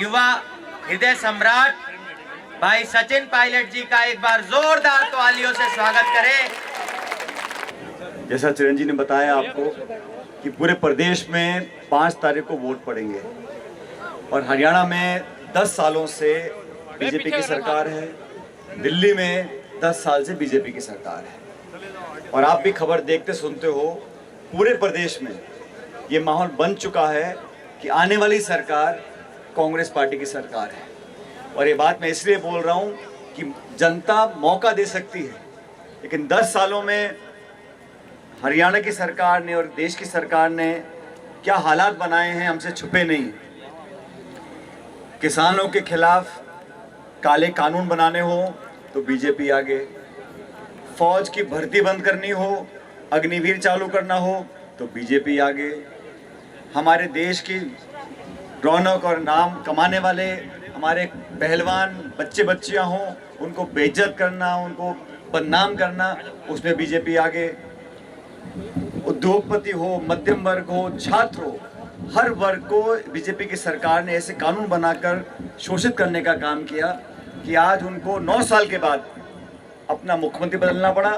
युवा हृदय सम्राट भाई सचिन पायलट जी का एक बार जोरदार तालियों से स्वागत करें। जैसा चिरंजीव ने बताया आपको कि पूरे प्रदेश में 5 तारीख को वोट पड़ेंगे और हरियाणा में 10 सालों से बीजेपी की सरकार है, दिल्ली में 10 साल से बीजेपी की सरकार है और आप भी खबर देखते सुनते हो। पूरे प्रदेश में ये माहौल बन चुका है कि आने वाली सरकार कांग्रेस पार्टी की सरकार है और ये बात मैं इसलिए बोल रहा हूँ कि जनता मौका दे सकती है, लेकिन 10 सालों में हरियाणा की सरकार ने और देश की सरकार ने क्या हालात बनाए हैं हमसे छुपे नहीं। किसानों के खिलाफ काले कानून बनाने हो तो बीजेपी आगे, फौज की भर्ती बंद करनी हो, अग्निवीर चालू करना हो तो बीजेपी आगे, हमारे देश की रौनक और नाम कमाने वाले हमारे पहलवान बच्चे बच्चियां हों उनको बेइज्जत करना, उनको बदनाम करना, उसमें बीजेपी आगे। उद्योगपति हो, मध्यम वर्ग हो, छात्र हो, हर वर्ग को बीजेपी की सरकार ने ऐसे कानून बनाकर शोषित करने का काम किया कि आज उनको 9 साल के बाद अपना मुख्यमंत्री बदलना पड़ा।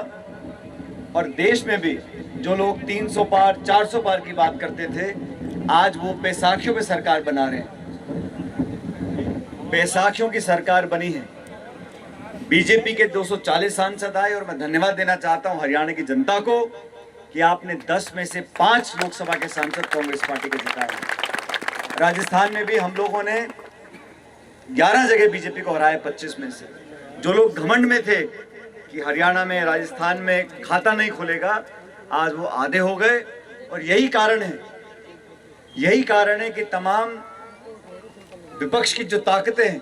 और देश में भी जो लोग 300 पार 400 पार की बात करते थे, आज वो बैसाखियों पे सरकार बना रहे हैं। बैसाखियों की सरकार बनी है। बीजेपी के 240 सांसद आए और मैं धन्यवाद देना चाहता हूं हरियाणा की जनता को कि आपने 10 में से 5 लोकसभा के सांसद कांग्रेस पार्टी को जिताए। राजस्थान में भी हम लोगों ने 11 जगह बीजेपी को हराया 25 में से। जो लोग घमंड में थे कि हरियाणा में, राजस्थान में खाता नहीं खुलेगा, आज वो आधे हो गए। और यही कारण है कि तमाम विपक्ष की जो ताकतें हैं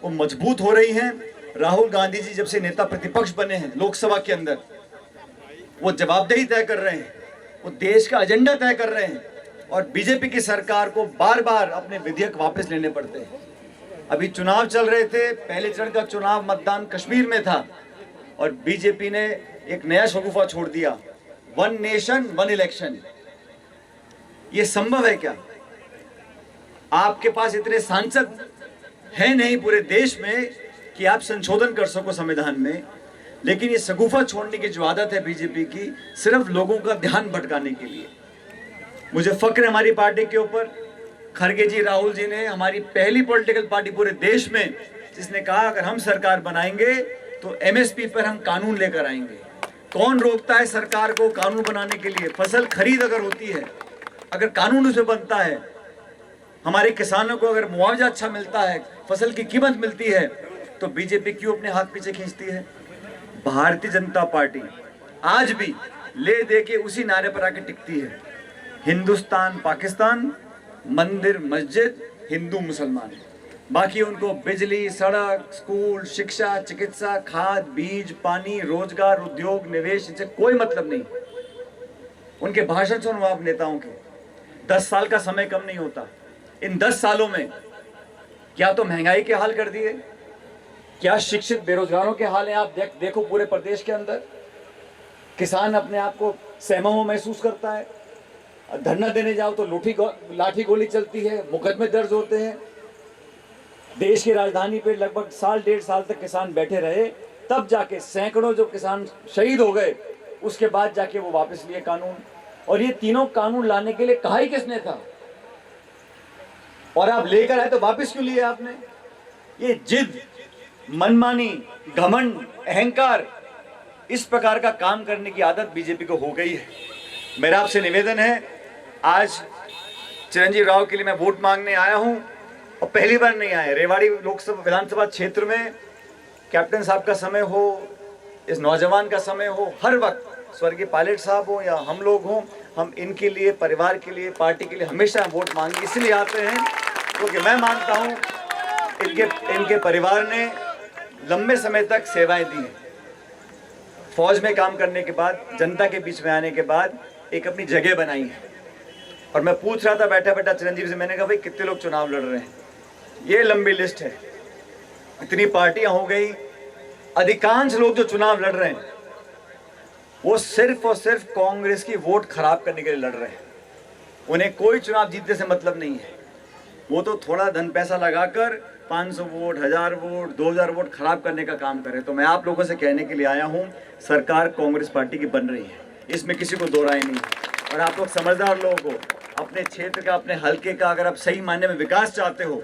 वो मजबूत हो रही हैं। राहुल गांधी जी जब से नेता प्रतिपक्ष बने हैं लोकसभा के अंदर, वो जवाबदेही तय कर रहे हैं, वो देश का एजेंडा तय कर रहे हैं और बीजेपी की सरकार को बार बार अपने विधेयक वापस लेने पड़ते हैं। अभी चुनाव चल रहे थे, पहले चरण का चुनाव मतदान कश्मीर में था और बीजेपी ने एक नया शगुफा छोड़ दिया, 1 नेशन 1 इलेक्शन। ये संभव है क्या? आपके पास इतने सांसद हैं नहीं पूरे देश में कि आप संशोधन कर सको संविधान में, लेकिन ये शगुफा छोड़ने की जो आदत है बीजेपी की, सिर्फ लोगों का ध्यान भटकाने के लिए। मुझे फक्र है हमारी पार्टी के ऊपर। खड़गे जी, राहुल जी ने, हमारी पहली पॉलिटिकल पार्टी पूरे देश में जिसने कहा अगर हम सरकार बनाएंगे तो एमएसपी पर हम कानून लेकर आएंगे। कौन रोकता है सरकार को कानून बनाने के लिए? फसल खरीद अगर होती है, अगर कानून उसमें बनता है, हमारे किसानों को अगर मुआवजा अच्छा मिलता है, फसल की कीमत मिलती है, तो बीजेपी क्यों अपने हाथ पीछे खींचती है? भारतीय जनता पार्टी आज भी ले दे के उसी नारे पर आके टिकती है, हिंदुस्तान पाकिस्तान, मंदिर मस्जिद, हिंदू मुसलमान। बाकी उनको बिजली, सड़क, स्कूल, शिक्षा, चिकित्सा, खाद, बीज, पानी, रोजगार, उद्योग, निवेश, इनसे कोई मतलब नहीं। उनके भाषण सुनो आप नेताओं के, 10 साल का समय कम नहीं होता। इन 10 सालों में क्या तो महंगाई के हाल कर दिए, क्या शिक्षित बेरोजगारों के हाल हैं। आप देखो पूरे प्रदेश के अंदर किसान अपने आप को सहमा महसूस करता है। धरना देने जाओ तो लाठी गोली चलती है, मुकदमे दर्ज होते हैं। देश की राजधानी पे लगभग 1.5 साल तक किसान बैठे रहे, तब जाके सैकड़ों जो किसान शहीद हो गए, उसके बाद जाके वो वापस लिए कानून। और ये तीनों कानून लाने के लिए कहा ही किसने था? और आप लेकर आए तो वापस क्यों लिए आपने? ये जिद, मनमानी, घमंड, अहंकार, इस प्रकार का काम करने की आदत बीजेपी को हो गई है। मेरा आपसे निवेदन है, आज चिरंजीव राव के लिए मैं वोट मांगने आया हूं और पहली बार नहीं आया। रेवाड़ी लोकसभा विधानसभा क्षेत्र में कैप्टन साहब का समय हो, इस नौजवान का समय हो, हर वक्त स्वर्गीय पायलट साहब हो या हम लोग हों, हम इनके लिए, परिवार के लिए, पार्टी के लिए हमेशा वोट मांगे इसलिए आते हैं क्योंकि मैं मानता हूं इनके परिवार ने लंबे समय तक सेवाएं दी हैं। फौज में काम करने के बाद, जनता के बीच में आने के बाद एक अपनी जगह बनाई है। और मैं पूछ रहा था बैठा बैठा चिरंजीव से, मैंने कहा भाई कितने लोग चुनाव लड़ रहे हैं? ये लंबी लिस्ट है, इतनी पार्टियां हो गई। अधिकांश लोग जो चुनाव लड़ रहे हैं वो सिर्फ और सिर्फ कांग्रेस की वोट खराब करने के लिए लड़ रहे हैं। उन्हें कोई चुनाव जीतने से मतलब नहीं है। वो तो थोड़ा धन पैसा लगाकर 500 वोट, 1000 वोट, 2000 वोट खराब करने का काम करे। तो मैं आप लोगों से कहने के लिए आया हूँ, सरकार कांग्रेस पार्टी की बन रही है, इसमें किसी को दो राय नहीं है। और आप लोग समझदार लोग हो, अपने क्षेत्र का, अपने हलके का अगर आप सही मायने में विकास चाहते हो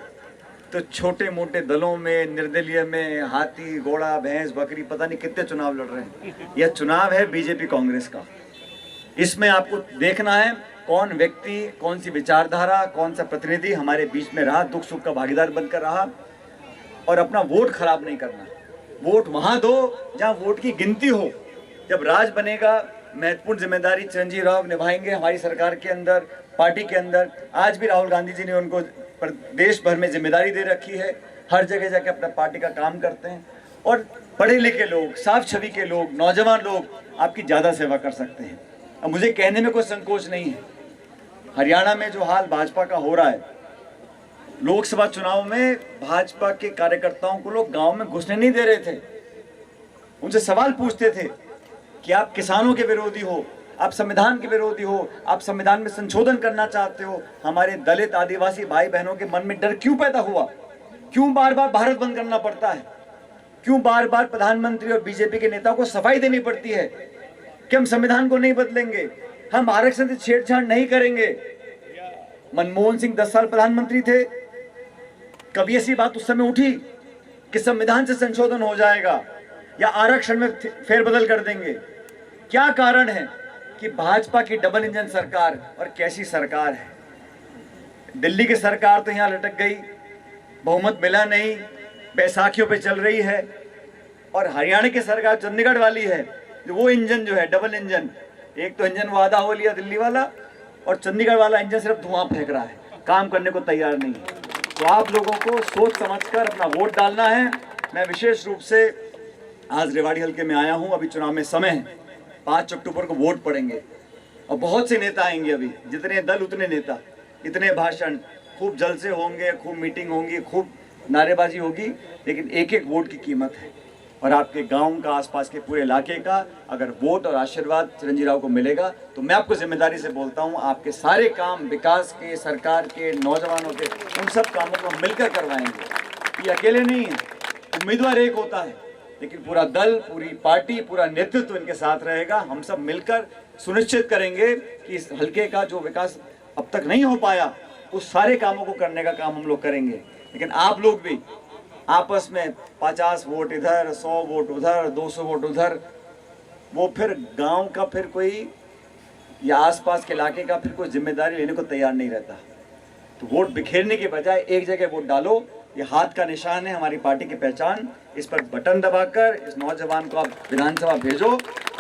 तो छोटे मोटे दलों में, निर्दलीय में, हाथी घोड़ा भैंस बकरी पता नहीं कितने चुनाव लड़ रहे हैं। यह चुनाव है बीजेपी कांग्रेस का। इसमें आपको देखना है कौन व्यक्ति, कौन सी विचारधारा, कौन सा प्रतिनिधि हमारे बीच में रहा, दुख सुख का भागीदार बनकर रहा, और अपना वोट खराब नहीं करना। वोट वहां दो जहां वोट की गिनती हो। जब राज बनेगा, महत्वपूर्ण जिम्मेदारी चिरंजीव राव निभाएंगे हमारी सरकार के अंदर, पार्टी के अंदर। आज भी राहुल गांधी जी ने उनको देश भर में जिम्मेदारी दे रखी है, हर जगह जाके अपना पार्टी का काम करते हैं। और पढ़े लिखे लोग, साफ छवि के लोग, नौजवान लोग आपकी ज़्यादा सेवा कर सकते हैं। अब मुझे कहने में कोई संकोच नहीं है, हरियाणा में जो हाल भाजपा का हो रहा है, लोकसभा चुनाव में भाजपा के कार्यकर्ताओं को लोग गांव में घुसने नहीं दे रहे थे। उनसे सवाल पूछते थे कि आप किसानों के विरोधी हो, आप संविधान के विरोधी हो, आप संविधान में संशोधन करना चाहते हो। हमारे दलित आदिवासी भाई बहनों के मन में डर क्यों पैदा हुआ? क्यों बार बार भारत बंद करना पड़ता है? क्यों बार बार प्रधानमंत्री और बीजेपी के नेताओं को सफाई देनी पड़ती है कि हम संविधान को नहीं बदलेंगे, हम आरक्षण से छेड़छाड़ नहीं करेंगे? मनमोहन सिंह 10 साल प्रधानमंत्री थे, कभी ऐसी बात उस समय उठी कि संविधान से संशोधन हो जाएगा या आरक्षण में फेरबदल कर देंगे? क्या कारण है कि भाजपा की डबल इंजन सरकार, और कैसी सरकार है। दिल्ली की सरकार तो यहाँ लटक गई, बहुमत मिला नहीं, बैसाखियों पे चल रही है। और हरियाणा की सरकार चंडीगढ़ वाली है, वो इंजन जो है डबल इंजन, एक तो इंजन वो आधा हो लिया दिल्ली वाला, और चंडीगढ़ वाला इंजन सिर्फ धुआं फेंक रहा है, काम करने को तैयार नहीं है। तो आप लोगों को सोच समझकर अपना वोट डालना है। मैं विशेष रूप से आज रेवाड़ी हल्के में आया हूं, अभी चुनाव में समय है, 5 अक्टूबर को वोट पड़ेंगे और बहुत से नेता आएंगे। अभी जितने दल उतने नेता, इतने भाषण, खूब जलसे होंगे, खूब मीटिंग होंगी, खूब नारेबाजी होगी, लेकिन एक एक वोट की कीमत है। और आपके गांव का, आसपास के पूरे इलाके का अगर वोट और आशीर्वाद चिरंजीव राव को मिलेगा तो मैं आपको जिम्मेदारी से बोलता हूं, आपके सारे काम विकास के, सरकार के, नौजवानों के, उन सब कामों को हम मिलकर करवाएंगे। ये अकेले नहीं है, उम्मीदवार एक होता है, लेकिन पूरा दल, पूरी पार्टी, पूरा नेतृत्व इनके साथ रहेगा। हम सब मिलकर सुनिश्चित करेंगे कि इस हल्के का जो विकास अब तक नहीं हो पाया, उस सारे कामों को करने का काम हम लोग करेंगे। लेकिन आप लोग भी आपस में 50 वोट इधर, 100 वोट उधर, 200 वोट उधर, वो फिर गांव का फिर कोई या आसपास के इलाके का फिर कोई जिम्मेदारी लेने को तैयार नहीं रहता। तो वोट बिखेरने के बजाय एक जगह वोट डालो। ये हाथ का निशान है हमारी पार्टी की पहचान। इस पर बटन दबाकर इस नौजवान को आप विधानसभा भेजो।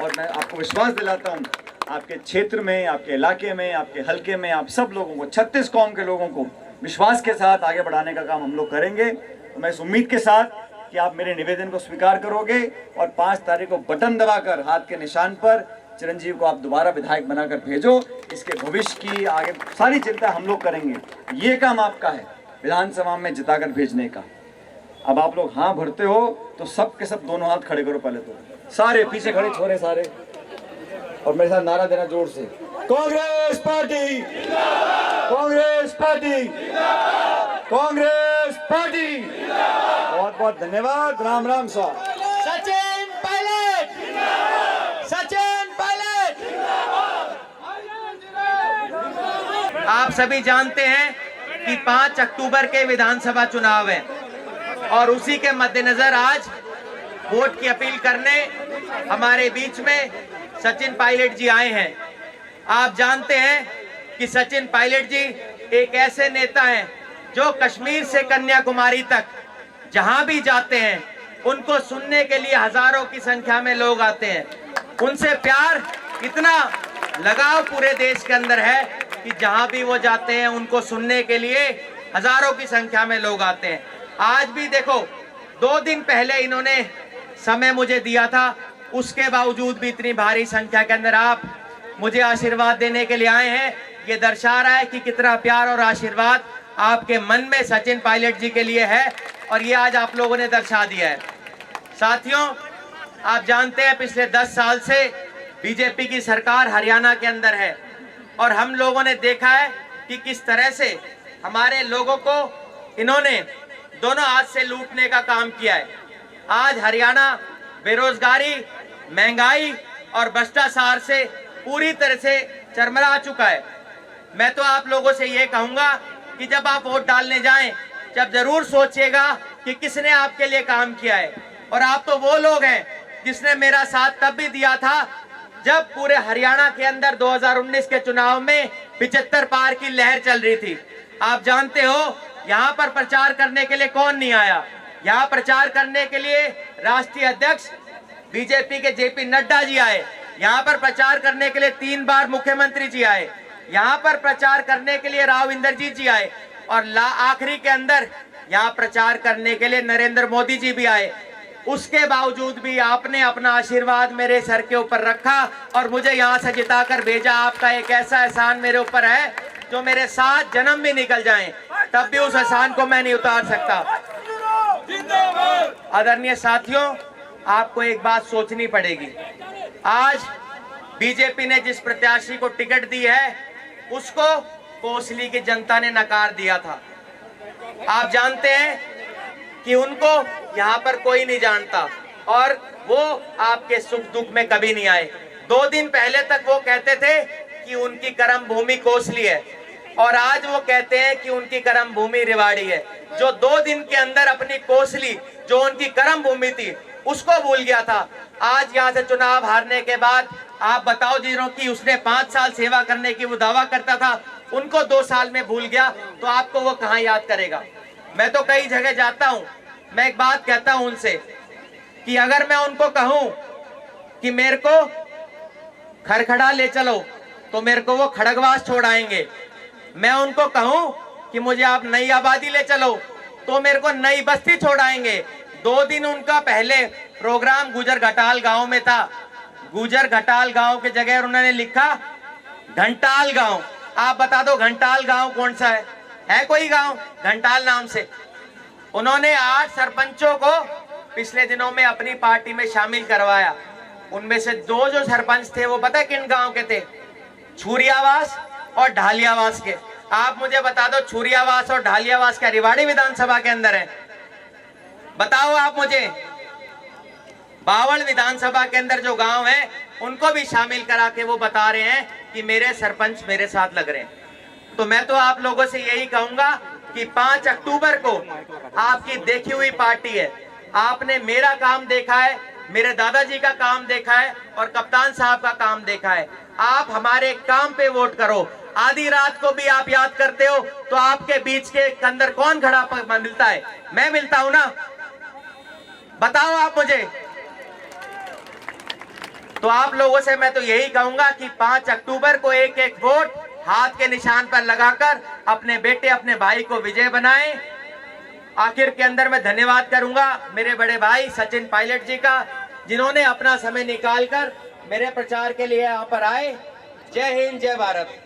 और मैं आपको विश्वास दिलाता हूँ, आपके क्षेत्र में, आपके इलाके में, आपके हल्के में, आप सब लोगों को, 36 कौम के लोगों को विश्वास के साथ आगे बढ़ाने का काम हम लोग करेंगे। तो मैं इस उम्मीद के साथ कि आप मेरे निवेदन को स्वीकार करोगे और 5 तारीख को बटन दबाकर हाथ के निशान पर चिरंजीव को आप दोबारा विधायक बनाकर भेजो। इसके भविष्य की आगे सारी चिंता हम लोग करेंगे। ये काम आपका है, विधानसभा में जिताकर भेजने का। अब आप लोग हाँ भरते हो तो सब के सब दोनों हाथ खड़े करो पहले तो, सारे पीछे खड़े छोरे सारे, और मेरे साथ नारा देना जोर से, Congress party, Congress party, Congress party. बहुत बहुत धन्यवाद। राम राम साहब। सचिन पायलट, सचिन पायलट। आप सभी जानते हैं कि 5 अक्टूबर के विधानसभा चुनाव हैं और उसी के मद्देनजर आज वोट की अपील करने हमारे बीच में सचिन पायलट जी आए हैं। आप जानते हैं कि सचिन पायलट जी एक ऐसे नेता हैं जो कश्मीर से कन्याकुमारी तक जहां भी जाते हैं उनको सुनने के लिए हजारों की संख्या में लोग आते हैं। उनसे प्यार, इतना लगाव पूरे देश के अंदर है कि जहां भी वो जाते हैं उनको सुनने के लिए हजारों की संख्या में लोग आते हैं। आज भी देखो, 2 दिन पहले इन्होंने समय मुझे दिया था, उसके बावजूद भी इतनी भारी संख्या के अंदर आप मुझे आशीर्वाद देने के लिए आए हैं। ये दर्शा रहा है कि कितना प्यार और आशीर्वाद आपके मन में सचिन पायलट जी के लिए है, और ये आज आप लोगों ने दर्शा दिया है। साथियों, आप जानते हैं पिछले 10 साल से बीजेपी की सरकार हरियाणा के अंदर है और हम लोगों ने देखा है कि किस तरह से हमारे लोगों को इन्होंने दोनों हाथ से लूटने का काम किया है। आज हरियाणा बेरोजगारी, महंगाई और भ्रष्टाचार से पूरी तरह से चरमरा चुका है। मैं तो आप लोगों से ये कहूंगा कि जब आप वोट डालने जाएं, जब जरूर सोचिएगा कि किसने आपके लिए काम किया है। और आप तो वो लोग हैं जिसने मेरा साथ तब भी दिया था जब पूरे हरियाणा के अंदर 2019 के चुनाव में 75 पार की लहर चल रही थी। आप जानते हो यहाँ पर प्रचार करने के लिए कौन नहीं आया। यहाँ प्रचार करने के लिए राष्ट्रीय अध्यक्ष बीजेपी के जेपी नड्डा जी आए। यहाँ पर प्रचार करने के लिए 3 बार मुख्यमंत्री जी आए। यहाँ पर प्रचार करने के लिए राव इंद्रजीत जी आए और आखिरी के अंदर यहाँ प्रचार करने के लिए नरेंद्र मोदी जी भी आए। उसके बावजूद भी आपने अपना आशीर्वाद मेरे सर के ऊपर रखा और मुझे यहाँ से जिताकर भेजा। आपका एक ऐसा एहसान मेरे ऊपर है जो मेरे 7 जन्म भी निकल जाएं, तब भी उस एहसान को मैं नहीं उतार सकता। आदरणीय साथियों, आपको एक बात सोचनी पड़ेगी। आज बीजेपी ने जिस प्रत्याशी को टिकट दी है उसको कोसली की जनता ने नकार दिया था। आप जानते हैं कि उनको यहाँ पर कोई नहीं जानता और वो आपके सुख दुख में कभी नहीं आए। 2 दिन पहले तक वो कहते थे कि उनकी कर्म भूमि कोसली है और आज वो कहते हैं कि उनकी कर्म भूमि रेवाड़ी है। जो 2 दिन के अंदर अपनी कोसली, जो उनकी कर्म भूमि थी, उसको भूल गया था। आज यहाँ से चुनाव हारने के बाद आप बताओ, जिन्हों की उसने 5 साल सेवा करने की वो दावा करता था, उनको 2 साल में भूल गया तो आपको वो कहाँ याद करेगा। मैं तो कई जगह जाता हूँ, मैं एक बात कहता हूँ उनसे कि अगर मैं उनको कहूँ कि मेरे को खरखड़ा ले चलो तो मेरे को वो खड़गवास छोड़ आएंगे। मैं उनको कहूँ कि मुझे आप नई आबादी ले चलो तो मेरे को नई बस्ती छोड़ आएंगे। 2 दिन उनका पहले प्रोग्राम गुजर घटाल गांव में था। गुजर घटाल गांव के जगह उन्होंने लिखा घंटाल गांव। आप बता दो घंटाल गांव कौन सा है कोई गांव घंटाल नाम से? उन्होंने 8 सरपंचों को पिछले दिनों में अपनी पार्टी में शामिल करवाया। उनमें से 2 जो सरपंच थे वो पता किन गांव के थे? छुरियावास और ढालियावास के। आप मुझे बता दो, छुरियावास और ढालियावास क्या रेवाड़ी विधानसभा के अंदर है? बताओ आप मुझे। बावल विधानसभा के अंदर जो गांव है उनको भी शामिल करा के वो बता रहे हैं कि मेरे सरपंच मेरे साथ लग रहे हैं। तो मैं तो आप लोगों से यही कहूंगा कि 5 अक्टूबर को आपकी देखी हुई पार्टी है। आपने मेरा काम देखा है, मेरे दादाजी का काम देखा है और कप्तान साहब का काम देखा है। आप हमारे काम पे वोट करो। आधी रात को भी आप याद करते हो तो आपके बीच के अंदर कौन खड़ा मिलता है? मैं मिलता हूं ना? बताओ आप मुझे। तो आप लोगों से मैं तो यही कहूंगा कि 5 अक्टूबर को एक एक वोट हाथ के निशान पर लगाकर अपने बेटे, अपने भाई को विजय बनाएं। आखिर के अंदर मैं धन्यवाद करूंगा मेरे बड़े भाई सचिन पायलट जी का, जिन्होंने अपना समय निकालकर मेरे प्रचार के लिए यहाँ पर आए। जय हिंद, जय भारत।